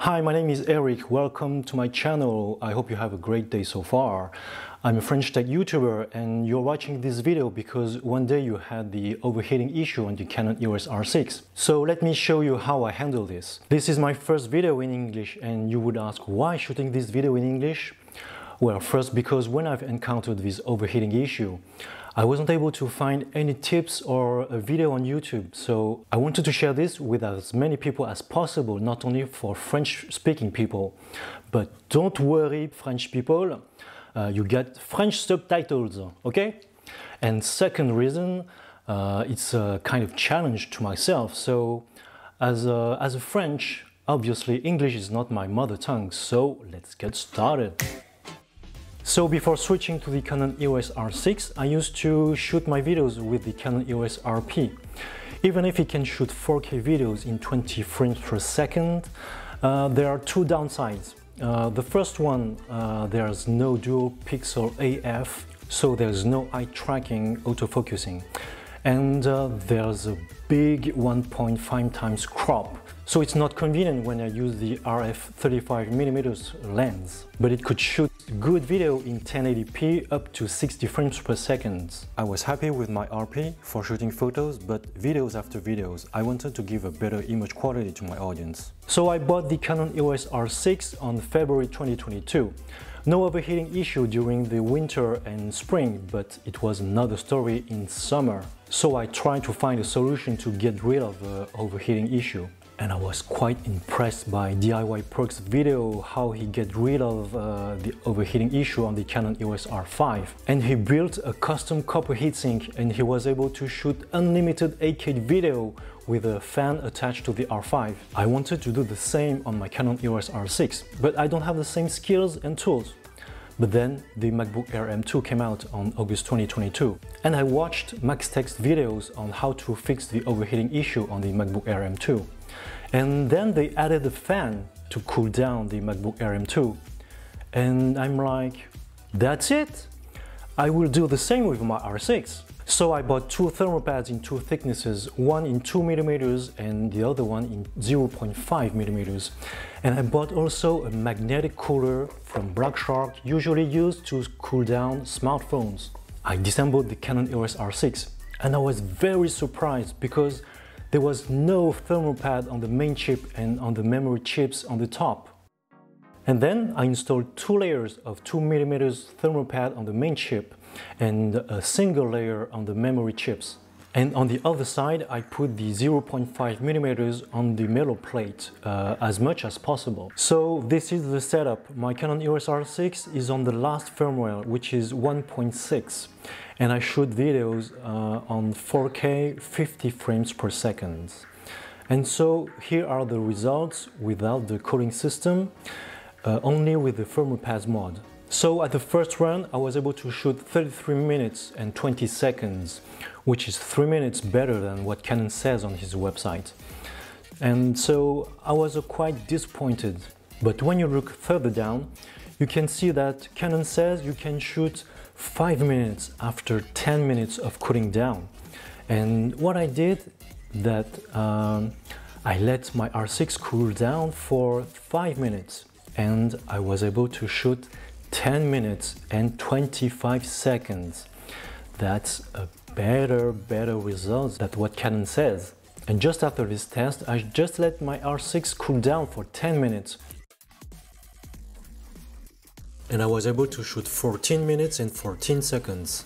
Hi, my name is Eric. Welcome to my channel. I hope you have a great day so far. I'm a French tech YouTuber and you're watching this video because one day you had the overheating issue on the Canon EOS R6. So let me show you how I handle this. This is my first video in English and you would ask why shooting this video in English? Well, first because when I've encountered this overheating issue, I wasn't able to find any tips or a video on YouTube, so I wanted to share this with as many people as possible, not only for French-speaking people. But don't worry, French people, you get French subtitles, okay? And second reason, it's a kind of challenge to myself. So as a French, obviously English is not my mother tongue, so let's get started. So before switching to the Canon EOS R6, I used to shoot my videos with the Canon EOS RP. Even if it can shoot 4K videos in 20 frames per second, there are two downsides. The first one, there's no dual pixel AF, so there's no eye tracking autofocusing. And there's a big 1.5 times crop. So it's not convenient when I use the RF 35mm lens, but it could shoot good video in 1080p up to 60 frames per second. I was happy with my RP for shooting photos, but videos after videos, I wanted to give a better image quality to my audience. So I bought the Canon EOS R6 on February 2022. No overheating issue during the winter and spring, but it was another story in summer. So I tried to find a solution to get rid of the overheating issue. And I was quite impressed by DIY Perk's video how he get rid of the overheating issue on the Canon EOS R5. And he built a custom copper heatsink and he was able to shoot unlimited 8K video with a fan attached to the R5. I wanted to do the same on my Canon EOS R6, but I don't have the same skills and tools. But then the MacBook Air M2 came out on August 2022 and I watched MaxTech's videos on how to fix the overheating issue on the MacBook Air M2. And then they added a fan to cool down the MacBook Air M2. And I'm like, that's it! I will do the same with my R6. So I bought two thermal pads in two thicknesses, one in 2mm and the other one in 0.5mm. And I bought also a magnetic cooler from Black Shark, usually used to cool down smartphones. I disassembled the Canon EOS R6 and I was very surprised because there was no thermal pad on the main chip and on the memory chips on the top. And then I installed two layers of 2mm thermal pad on the main chip and a single layer on the memory chips. And on the other side, I put the 0.5mm on the metal plate as much as possible. So this is the setup. My Canon EOS R6 is on the last firmware, which is 1.6. And I shoot videos on 4K 50 frames per second. And so here are the results without the cooling system, only with the thermal pads mod. So at the first run, I was able to shoot 33 minutes and 20 seconds, which is 3 minutes better than what Canon says on his website. And so I was quite disappointed. But when you look further down, you can see that Canon says you can shoot 5 minutes after 10 minutes of cooling down. And what I did, that I let my R6 cool down for 5 minutes and I was able to shoot 10 minutes and 25 seconds. That's a better result than what Canon says. And just after this test, I just let my R6 cool down for 10 minutes. And I was able to shoot 14 minutes and 14 seconds.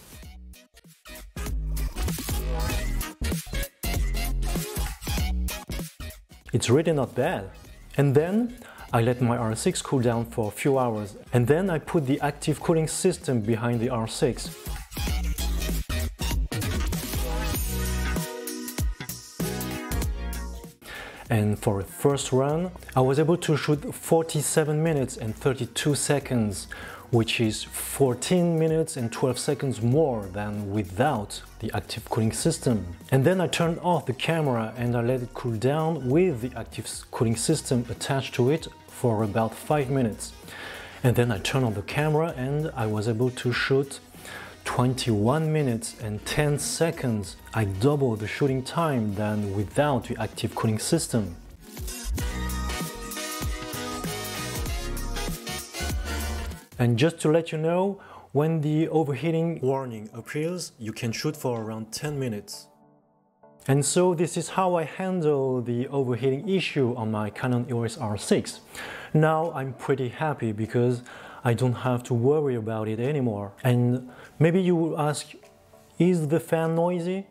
It's really not bad. And then I let my R6 cool down for a few hours and then I put the active cooling system behind the R6. And for a first run, I was able to shoot 47 minutes and 32 seconds, which is 14 minutes and 12 seconds more than without the active cooling system. And then I turned off the camera and I let it cool down with the active cooling system attached to it for about 5 minutes. And then I turned on the camera and I was able to shoot 21 minutes and 10 seconds. I doubled the shooting time than without the active cooling system. And just to let you know, when the overheating warning appears, you can shoot for around 10 minutes. And so this is how I handle the overheating issue on my Canon EOS R6. Now I'm pretty happy because I don't have to worry about it anymore. And maybe you will ask, is the fan noisy?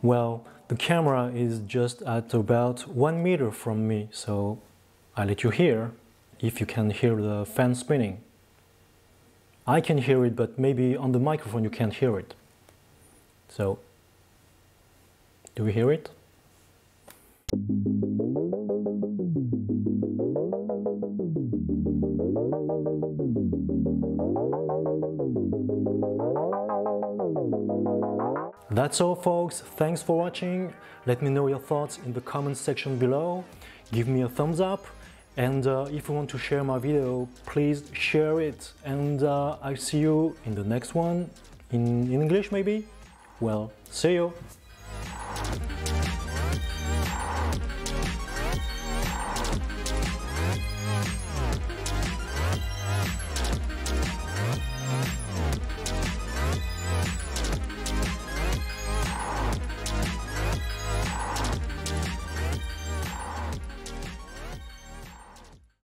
Well, the camera is just at about 1 meter from me, so I'll let you hear if you can hear the fan spinning. I can hear it, but maybe on the microphone you can't hear it. So, do you hear it? That's all, folks. Thanks for watching. Let me know your thoughts in the comment section below. Give me a thumbs up. And if you want to share my video, please share it. And I'll see you in the next one, in English maybe? Well, see you!